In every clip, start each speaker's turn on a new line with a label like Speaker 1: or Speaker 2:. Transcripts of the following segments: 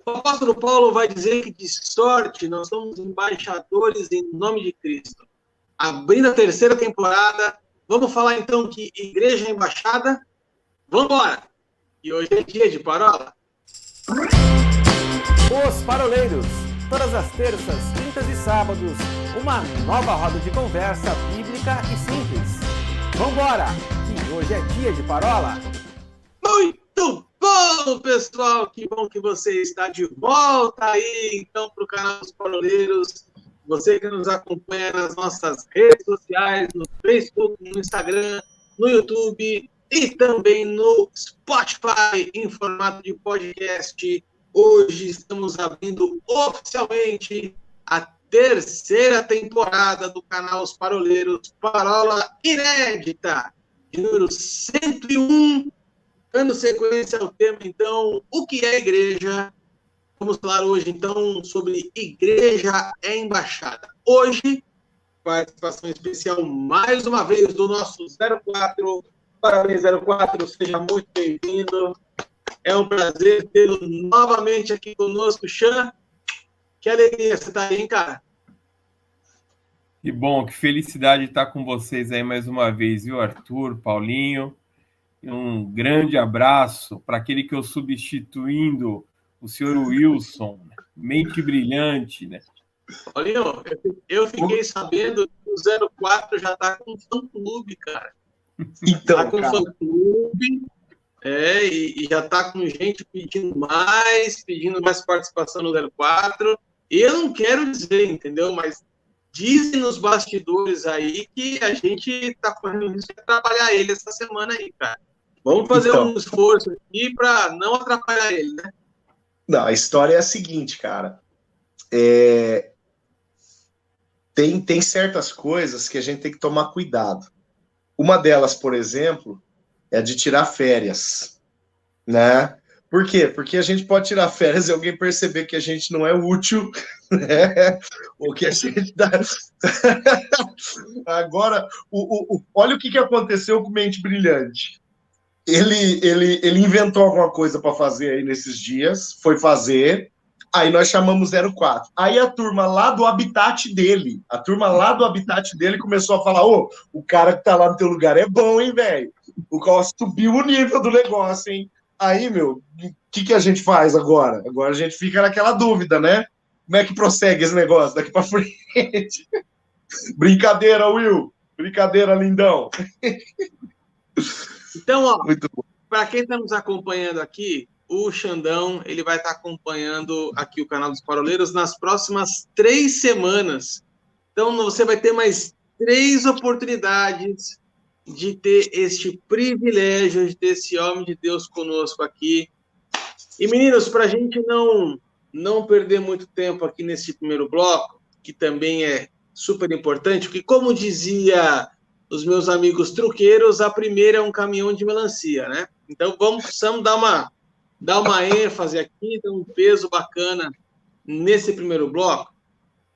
Speaker 1: O apóstolo Paulo vai dizer que, de sorte, nós somos embaixadores em nome de Cristo. Abrindo a terceira temporada, vamos falar então que igreja é embaixada? Vamos embora! E hoje é dia de parola.
Speaker 2: Os Paroleiros, todas as terças, quintas e sábados, uma nova roda de conversa bíblica e simples. Vambora, que hoje é dia de parola.
Speaker 1: Muito bom, pessoal! Que bom que você está de volta aí, então, para o canal dos Paroleiros. Você que nos acompanha nas nossas redes sociais, no Facebook, no Instagram, no YouTube e também no Spotify, em formato de podcast. Hoje estamos abrindo oficialmente a terceira temporada do canal Os Paroleiros, Parola Inédita, de número 101. Dando sequência ao tema, então, o que é igreja? Vamos falar hoje, então, sobre igreja é embaixada. Hoje, participação especial, mais uma vez, do nosso 04. Parabéns, 04, seja muito bem-vindo. É um prazer tê-lo novamente aqui conosco, Chan. Que alegria você estar aí, hein, cara?
Speaker 3: Que bom, que felicidade estar com vocês aí mais uma vez, viu, Arthur, Paulinho? Um grande abraço para aquele que eu substituindo o senhor Wilson, mente brilhante, né?
Speaker 1: Paulinho, eu fiquei sabendo que o 04 já está com fã-clube, cara.
Speaker 4: Então,
Speaker 1: tá com fã-clube, e já está com gente pedindo mais participação no 04. Eu não quero dizer, entendeu? Mas dizem nos bastidores aí que a gente está fazendo isso para trabalhar ele essa semana aí, cara. Vamos fazer um esforço aqui para não atrapalhar ele, né?
Speaker 4: Não, a história é a seguinte, cara. Tem certas coisas que a gente tem que tomar cuidado. Uma delas, por exemplo, é de tirar férias, né? Por quê? Porque a gente pode tirar férias e alguém perceber que a gente não é útil, né? Ou que a gente dá... Agora, olha o que aconteceu com Mente Brilhante. Ele inventou alguma coisa para fazer aí nesses dias, foi fazer, aí nós chamamos 04. Aí a turma lá do habitat dele começou a falar, o cara que tá lá no teu lugar é bom, hein, velho? O cara subiu o nível do negócio, hein? Aí, meu, o que a gente faz agora? Agora a gente fica naquela dúvida, né? Como é que prossegue esse negócio daqui para frente? Brincadeira, Will. Brincadeira, lindão.
Speaker 1: Então, ó, para quem está nos acompanhando aqui, o Xandão, ele vai estar acompanhando aqui o canal dos Paroleiros nas próximas 3 semanas. Então, você vai ter mais 3 oportunidades de ter este privilégio, de ter esse homem de Deus conosco aqui. E, meninos, para a gente não perder muito tempo aqui nesse primeiro bloco, que também é super importante, porque, como dizia os meus amigos truqueiros, a primeira é um caminhão de melancia, né? Então, precisamos dar uma ênfase aqui, dar um peso bacana nesse primeiro bloco.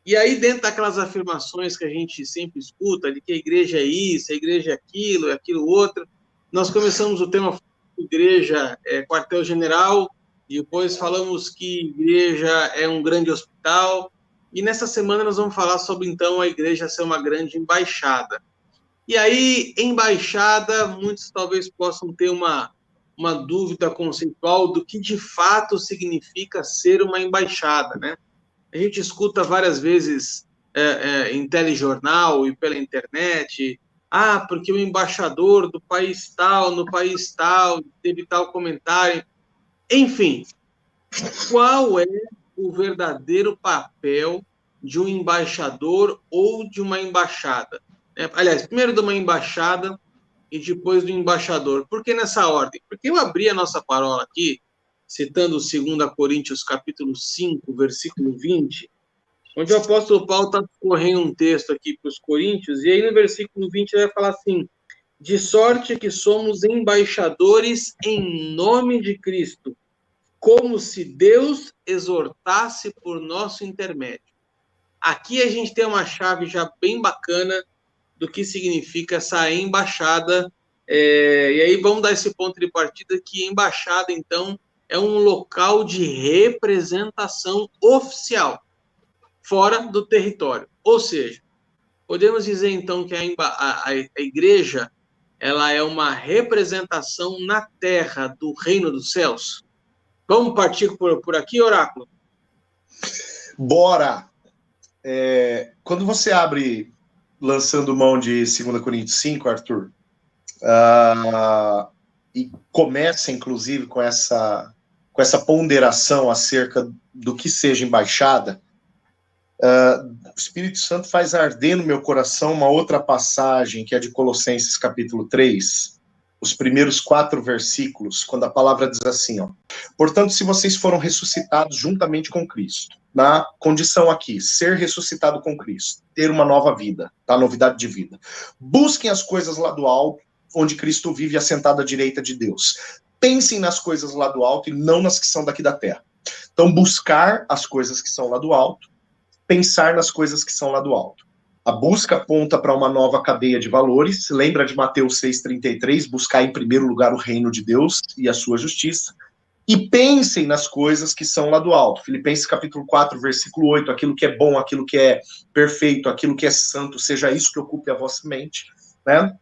Speaker 1: E aí, dentro daquelas afirmações que a gente sempre escuta, de que a igreja é isso, a igreja é aquilo outro, nós começamos o tema igreja quartel-general, e depois falamos que igreja é um grande hospital, e nessa semana nós vamos falar sobre, então, a igreja ser uma grande embaixada. E aí, embaixada, muitos talvez possam ter uma dúvida conceitual do que de fato significa ser uma embaixada, né? A gente escuta várias vezes em telejornal e pela internet, porque o embaixador do país tal, no país tal, teve tal comentário. Enfim, qual é o verdadeiro papel de um embaixador ou de uma embaixada? Aliás, primeiro de uma embaixada e depois do embaixador. Por que nessa ordem? Porque eu abri a nossa parola aqui, citando 2 Coríntios capítulo 5, versículo 20, onde o apóstolo Paulo está correndo um texto aqui para os Coríntios, e aí no versículo 20 ele vai falar assim, de sorte que somos embaixadores em nome de Cristo, como se Deus exortasse por nosso intermédio. Aqui a gente tem uma chave já bem bacana do que significa essa embaixada, e aí vamos dar esse ponto de partida que embaixada, então, é um local de representação oficial, fora do território. Ou seja, podemos dizer, então, que a igreja ela é uma representação na terra do reino dos céus. Vamos partir por aqui, Oráculo?
Speaker 4: Bora! Quando você abre, lançando mão de 2 Coríntios 5, Arthur, e começa, inclusive, com essa ponderação acerca do que seja embaixada, o Espírito Santo faz arder no meu coração uma outra passagem, que é de Colossenses capítulo 3, os primeiros 4 versículos, quando a palavra diz assim, ó: portanto, se vocês foram ressuscitados juntamente com Cristo, na condição aqui, ser ressuscitado com Cristo, ter uma nova vida, tá? Novidade de vida. Busquem as coisas lá do alto, onde Cristo vive assentado à direita de Deus. Pensem nas coisas lá do alto e não nas que são daqui da terra. Então, buscar as coisas que são lá do alto, pensar nas coisas que são lá do alto. A busca aponta para uma nova cadeia de valores. Lembra de Mateus 6,33? Buscar em primeiro lugar o reino de Deus e a sua justiça. E pensem nas coisas que são lá do alto. Filipenses capítulo 4, versículo 8. Aquilo que é bom, aquilo que é perfeito, aquilo que é santo, seja isso que ocupe a vossa mente. Né?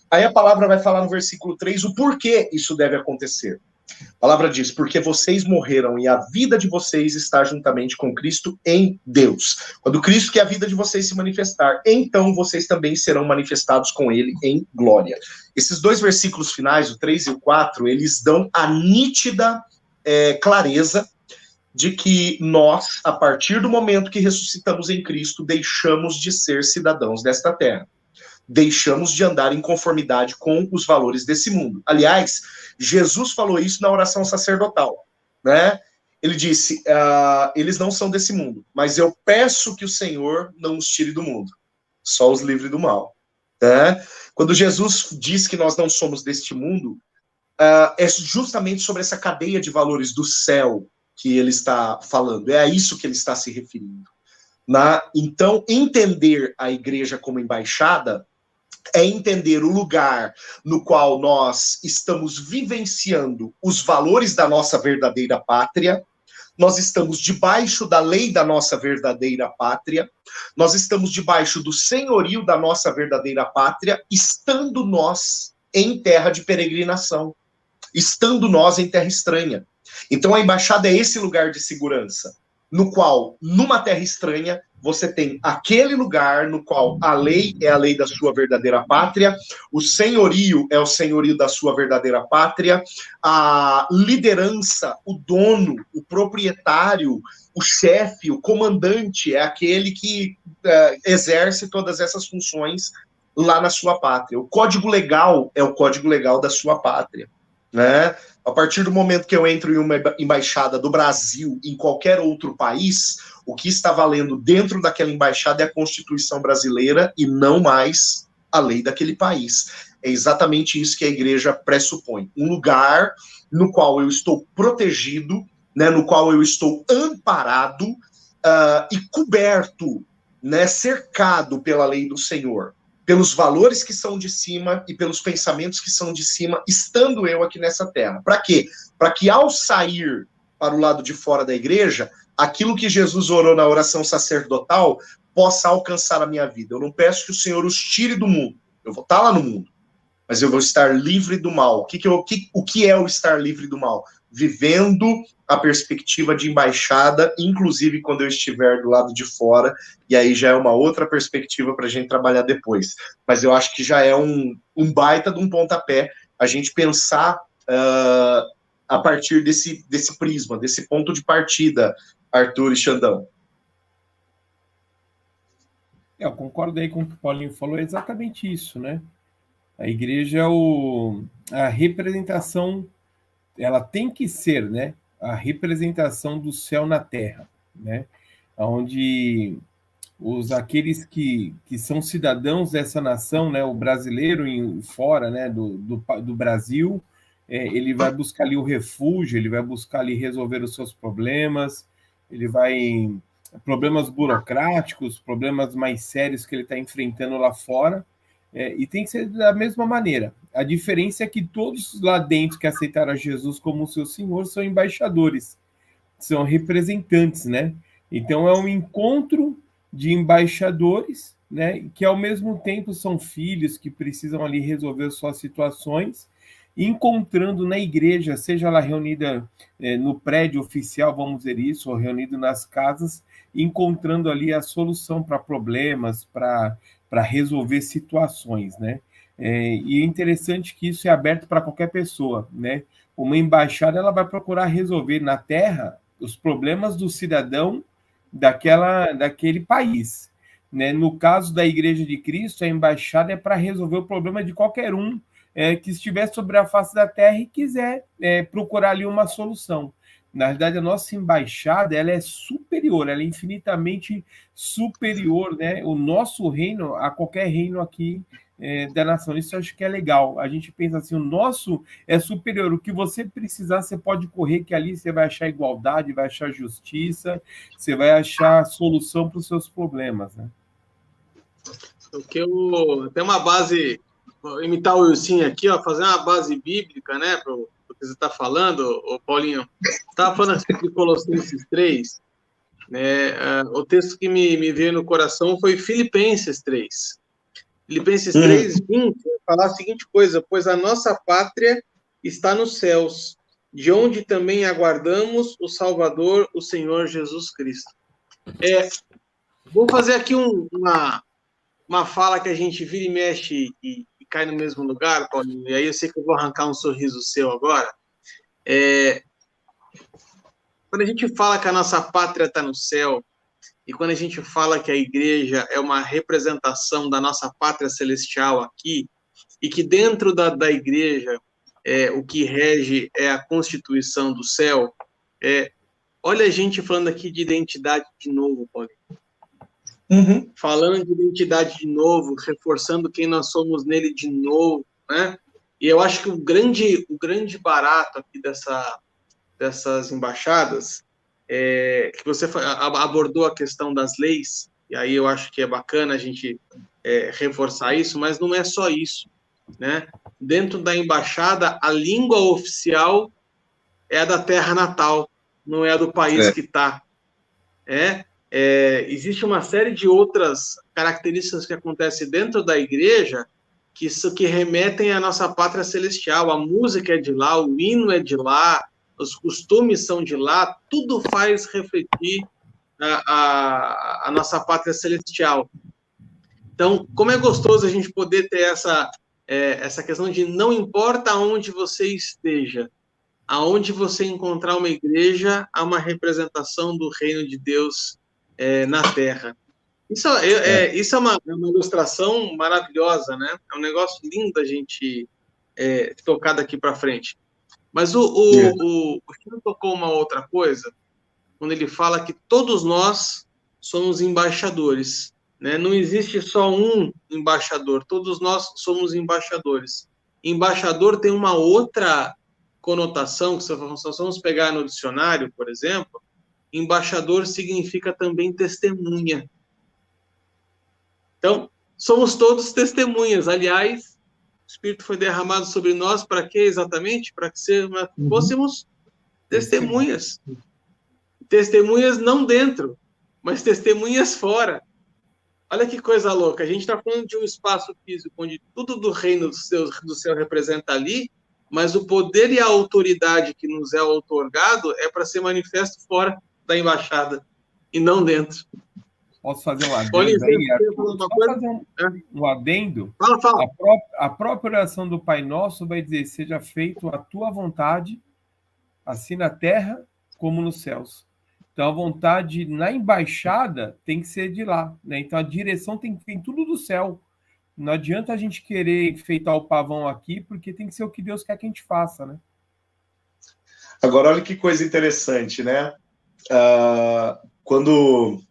Speaker 4: Aí a palavra vai falar no versículo 3 o porquê isso deve acontecer. A palavra diz, porque vocês morreram e a vida de vocês está juntamente com Cristo em Deus. Quando Cristo, que é a vida de vocês, se manifestar, então vocês também serão manifestados com Ele em glória. Esses 2 versículos finais, o 3 e o 4, eles dão a nítida clareza de que nós, a partir do momento que ressuscitamos em Cristo, deixamos de ser cidadãos desta terra. Deixamos de andar em conformidade com os valores desse mundo. Aliás, Jesus falou isso na oração sacerdotal, né? Ele disse, eles não são desse mundo, mas eu peço que o Senhor não os tire do mundo, só os livre do mal. Né? Quando Jesus diz que nós não somos deste mundo, é justamente sobre essa cadeia de valores do céu que ele está falando, é a isso que ele está se referindo. Então, entender a igreja como embaixada é entender o lugar no qual nós estamos vivenciando os valores da nossa verdadeira pátria, nós estamos debaixo da lei da nossa verdadeira pátria, nós estamos debaixo do senhorio da nossa verdadeira pátria, estando nós em terra de peregrinação, estando nós em terra estranha. Então a embaixada é esse lugar de segurança, no qual, numa terra estranha, você tem aquele lugar no qual a lei é a lei da sua verdadeira pátria, o senhorio é o senhorio da sua verdadeira pátria, a liderança, o dono, o proprietário, o chefe, o comandante é aquele que exerce todas essas funções lá na sua pátria. O código legal é o código legal da sua pátria, né? A partir do momento que eu entro em uma embaixada do Brasil, em qualquer outro país, o que está valendo dentro daquela embaixada é a Constituição brasileira e não mais a lei daquele país. É exatamente isso que a igreja pressupõe. Um lugar no qual eu estou protegido, né, no qual eu estou amparado e coberto, né, cercado pela lei do Senhor, pelos valores que são de cima e pelos pensamentos que são de cima, estando eu aqui nessa terra. Para quê? Para que ao sair para o lado de fora da igreja, aquilo que Jesus orou na oração sacerdotal possa alcançar a minha vida. Eu não peço que o Senhor os tire do mundo. Eu vou estar lá no mundo, mas eu vou estar livre do mal. O que é o estar livre do mal? Vivendo a perspectiva de embaixada, inclusive quando eu estiver do lado de fora, e aí já é uma outra perspectiva para a gente trabalhar depois. Mas eu acho que já é um baita de um pontapé a gente pensar a partir desse prisma, desse ponto de partida, Arthur e Xandão.
Speaker 3: Eu concordo aí com o que o Paulinho falou, é exatamente isso, né? A igreja é a representação, ela tem que ser, né? A representação do céu na terra, né? Onde aqueles que são cidadãos dessa nação, né? O brasileiro fora, né? Do Brasil, ele vai buscar ali o refúgio, ele vai buscar ali resolver os seus problemas, ele vai problemas burocráticos, problemas mais sérios que ele está enfrentando lá fora. E tem que ser da mesma maneira. A diferença é que todos lá dentro que aceitaram a Jesus como seu Senhor são embaixadores, são representantes, né? Então é um encontro de embaixadores, né? Que ao mesmo tempo são filhos que precisam ali resolver suas situações, encontrando na igreja, seja ela reunida no prédio oficial, vamos dizer isso, ou reunido nas casas, encontrando ali a solução para problemas, para resolver situações, né? E é interessante que isso é aberto para qualquer pessoa, né? Uma embaixada, ela vai procurar resolver na terra os problemas do cidadão daquele país, né? No caso da Igreja de Cristo, a embaixada é para resolver o problema de qualquer um que estiver sobre a face da terra e quiser procurar ali uma solução. Na verdade, a nossa embaixada, ela é superior, ela é infinitamente superior, né? O nosso reino a qualquer reino aqui da nação. Isso eu acho que é legal. A gente pensa assim, o nosso é superior. O que você precisar, você pode correr, que ali você vai achar igualdade, vai achar justiça, você vai achar solução para os seus problemas, né?
Speaker 1: Tem uma base, vou imitar o Wilson aqui, ó, fazer uma base bíblica, né, para o que você está falando, ô Paulinho. Você estava falando de Colossenses 3, né, o texto que me veio no coração foi Filipenses 3. Filipenses 3, 20, vai falar a seguinte coisa: pois a nossa pátria está nos céus, de onde também aguardamos o Salvador, o Senhor Jesus Cristo. Vou fazer aqui uma fala que a gente vira e mexe e cai no mesmo lugar, Paulinho, e aí eu sei que eu vou arrancar um sorriso seu agora. Quando a gente fala que a nossa pátria está no céu, e quando a gente fala que a igreja é uma representação da nossa pátria celestial aqui, e que dentro da igreja o que rege é a constituição do céu, olha a gente falando aqui de identidade de novo, Paulinho. Falando de identidade de novo, reforçando quem nós somos nele de novo, né? E eu acho que o grande barato aqui dessas embaixadas que você abordou a questão das leis, e aí eu acho que é bacana a gente reforçar isso, mas não é só isso, né? Dentro da embaixada, a língua oficial é a da terra natal, não é a do país que está. Existe uma série de outras características que acontecem dentro da igreja que remetem à nossa pátria celestial. A música é de lá, o hino é de lá, os costumes são de lá, tudo faz refletir a nossa pátria celestial. Então, como é gostoso a gente poder ter essa questão de não importa onde você esteja, aonde você encontrar uma igreja, há uma representação do reino de Deus na Terra. Isso é uma ilustração maravilhosa, né? É um negócio lindo a gente tocar daqui para frente. Mas o Chico tocou uma outra coisa, quando ele fala que todos nós somos embaixadores, né? Não existe só um embaixador, todos nós somos embaixadores. Embaixador tem uma outra conotação, que se nós vamos pegar no dicionário, por exemplo, embaixador significa também testemunha. Então, somos todos testemunhas. Aliás, o Espírito foi derramado sobre nós para quê exatamente? Para que fôssemos testemunhas. Testemunhas não dentro, mas testemunhas fora. Olha que coisa louca. A gente está falando de um espaço físico onde tudo do reino do céu representa ali, mas o poder e a autoridade que nos é outorgado é para ser manifesto fora da embaixada e não dentro.
Speaker 3: Posso fazer um adendo aí? Um adendo?
Speaker 1: Fala.
Speaker 3: A própria oração do Pai Nosso vai dizer: seja feito a tua vontade, assim na terra como nos céus. Então, a vontade na embaixada tem que ser de lá, né? Então, a direção tem que vir tudo do céu. Não adianta a gente querer enfeitar o pavão aqui, porque tem que ser o que Deus quer que a gente faça, né?
Speaker 4: Agora, olha que coisa interessante, né? Quando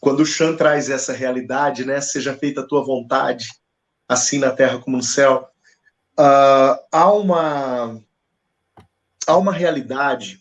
Speaker 4: o Chan traz essa realidade, né? Seja feita a tua vontade, assim na terra como no céu, há uma realidade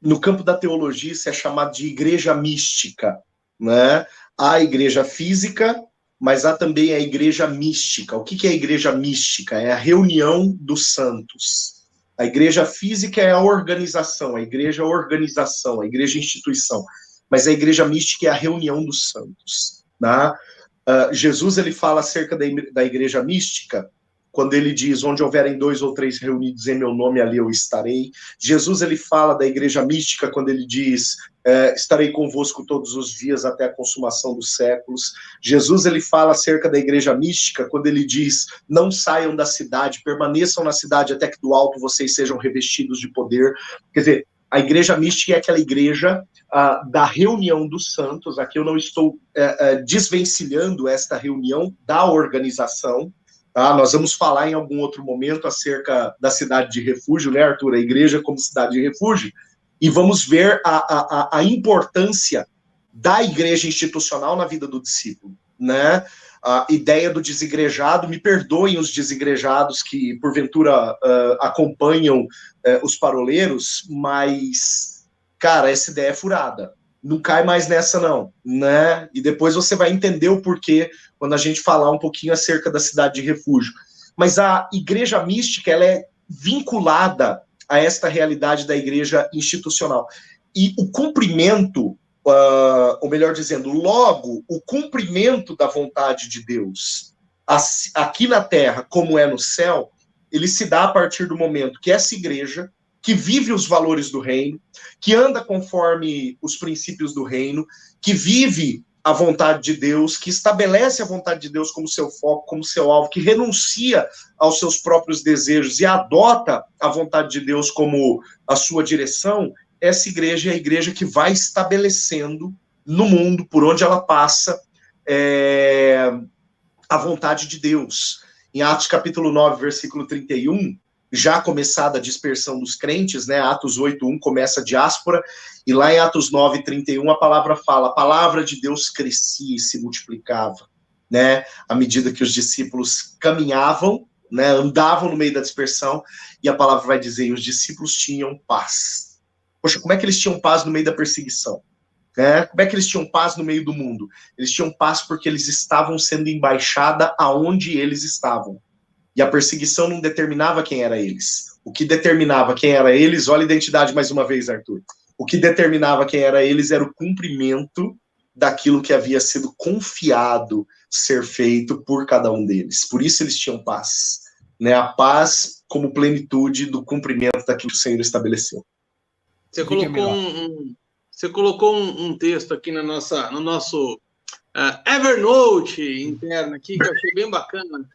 Speaker 4: no campo da teologia, isso é chamado de igreja mística, né? Há a igreja física, mas há também a igreja mística. O que é a igreja mística? É a reunião dos santos. A igreja física é a organização, a igreja é a organização, a igreja é a instituição. Mas a igreja mística é a reunião dos santos. Né? Jesus ele fala acerca da igreja mística, quando ele diz, onde houverem 2 ou 3 reunidos em meu nome, ali eu estarei. Jesus ele fala da igreja mística, quando ele diz, estarei convosco todos os dias até a consumação dos séculos. Jesus ele fala acerca da igreja mística, quando ele diz, não saiam da cidade, permaneçam na cidade até que do alto vocês sejam revestidos de poder. Quer dizer, a igreja mística é aquela igreja da reunião dos santos. Aqui eu não estou desvencilhando esta reunião da organização. Tá? Nós vamos falar em algum outro momento acerca da cidade de refúgio, né, Arthur? A igreja como cidade de refúgio. E vamos ver a importância da igreja institucional na vida do discípulo. Né? A ideia do desigrejado, me perdoem os desigrejados que, porventura, acompanham os paroleiros, mas, cara, essa ideia é furada. Não cai mais nessa, não, né? E depois você vai entender o porquê quando a gente falar um pouquinho acerca da cidade de refúgio. Mas a igreja mística, ela é vinculada a esta realidade da igreja institucional. E o cumprimento, ou melhor dizendo, logo, o cumprimento da vontade de Deus, aqui na terra, como é no céu, ele se dá a partir do momento que essa igreja, que vive os valores do reino, que anda conforme os princípios do reino, que vive a vontade de Deus, que estabelece a vontade de Deus como seu foco, como seu alvo, que renuncia aos seus próprios desejos e adota a vontade de Deus como a sua direção, essa igreja é a igreja que vai estabelecendo no mundo, por onde ela passa, a vontade de Deus. Em Atos capítulo 9, versículo 31, já começada a dispersão dos crentes, né? Atos 8:1 começa a diáspora, e lá em Atos 9:31 a palavra fala, a palavra de Deus crescia e se multiplicava, né? À medida que os discípulos caminhavam, né? Andavam no meio da dispersão, e a palavra vai dizer, e os discípulos tinham paz. Poxa, como é que eles tinham paz no meio da perseguição? Né? Como é que eles tinham paz no meio do mundo? Eles tinham paz porque eles estavam sendo embaixada aonde eles estavam. E a perseguição não determinava quem era eles. O que determinava quem era eles, olha a identidade mais uma vez, Arthur. O que determinava quem era eles era o cumprimento daquilo que havia sido confiado ser feito por cada um deles. Por isso eles tinham paz. Né? A paz como plenitude do cumprimento daquilo que o Senhor estabeleceu.
Speaker 1: Você colocou um texto aqui no nosso Evernote interno aqui, que eu achei bem bacana,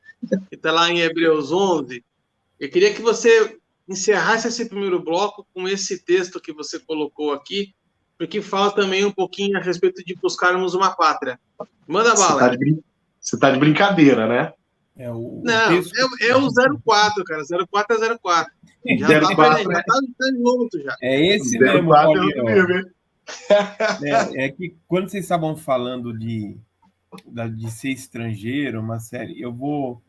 Speaker 1: que está lá em Hebreus 11. Eu queria que você encerrasse esse primeiro bloco com esse texto que você colocou aqui, porque fala também um pouquinho a respeito de buscarmos uma pátria. Manda bala.
Speaker 4: Você tá de brincadeira, né?
Speaker 1: Texto... é o 04, cara. 04 é 04. Já 04, tá junto já.
Speaker 3: É esse mesmo, Paulinho. É que quando vocês estavam falando de ser estrangeiro, uma série, eu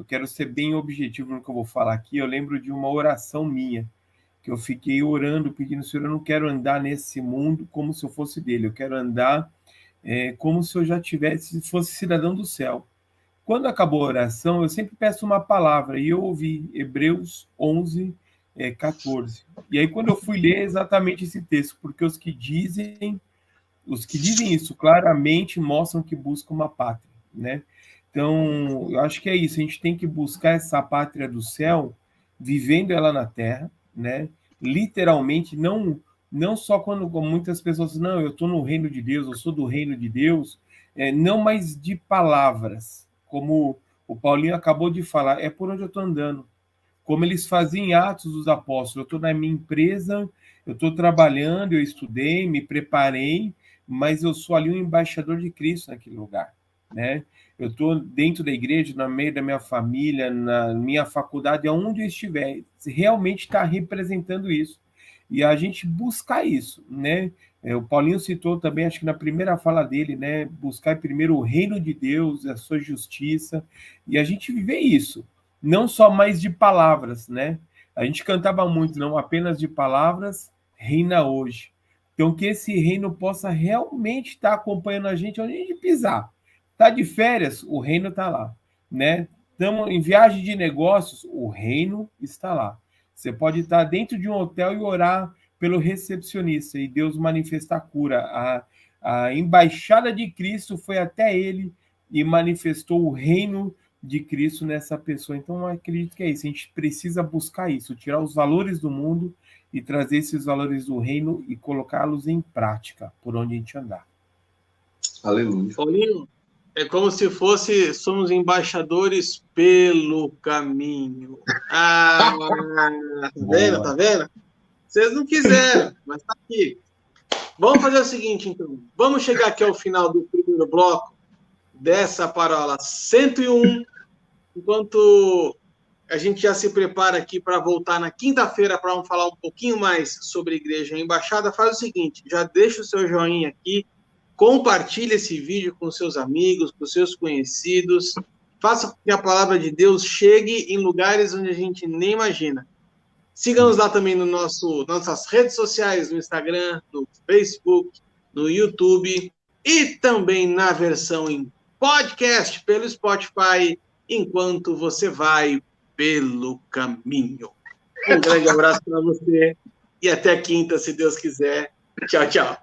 Speaker 3: quero ser bem objetivo no que eu vou falar aqui. Eu lembro de uma oração minha, que eu fiquei orando, pedindo, Senhor, eu não quero andar nesse mundo como se eu fosse dele, eu quero andar como se eu já fosse cidadão do céu. Quando acabou a oração, eu sempre peço uma palavra, e eu ouvi Hebreus 11, 14. E aí, quando eu fui ler exatamente esse texto, porque os que dizem isso claramente mostram que buscam uma pátria, né? Então, eu acho que é isso, a gente tem que buscar essa pátria do céu, vivendo ela na terra, né? Literalmente, não só quando muitas pessoas dizem, não, eu estou no reino de Deus, eu sou do reino de Deus, não mais de palavras, como o Paulinho acabou de falar, é por onde eu estou andando. Como eles faziam em Atos dos Apóstolos, eu estou na minha empresa, eu estou trabalhando, eu estudei, me preparei, mas eu sou ali um embaixador de Cristo naquele lugar, né? Eu estou dentro da igreja, no meio da minha família, na minha faculdade, aonde eu estiver, realmente está representando isso. E a gente buscar isso, né? O Paulinho citou também, acho que na primeira fala dele, né? Buscar primeiro o reino de Deus, a sua justiça, e a gente viver isso. Não só mais de palavras, né? A gente cantava muito, não apenas de palavras, reina hoje. Então, que esse reino possa realmente estar acompanhando a gente onde a gente pisar. Está de férias, o reino está lá, né? Estamos em viagem de negócios, o reino está lá. Você pode estar dentro de um hotel e orar pelo recepcionista e Deus manifestar a cura. A embaixada de Cristo foi até ele e manifestou o reino de Cristo nessa pessoa. Então, eu acredito que é isso. A gente precisa buscar isso, tirar os valores do mundo e trazer esses valores do reino e colocá-los em prática por onde a gente andar.
Speaker 4: Aleluia.
Speaker 1: Paulinho, é como se somos embaixadores pelo caminho. Ah, tá vendo? Tá vendo? Vocês não quiseram, mas tá aqui. Vamos fazer o seguinte, então. Vamos chegar aqui ao final do primeiro bloco dessa parola 101, enquanto a gente já se prepara aqui para voltar na quinta-feira para falar um pouquinho mais sobre Igreja e Embaixada. Faz o seguinte, já deixa o seu joinha aqui, compartilhe esse vídeo com seus amigos, com seus conhecidos, faça com que a palavra de Deus chegue em lugares onde a gente nem imagina. Siga-nos lá também nossas redes sociais, no Instagram, no Facebook, no YouTube e também na versão em podcast pelo Spotify, enquanto você vai pelo caminho. Um grande abraço para você e até quinta, se Deus quiser. Tchau, tchau.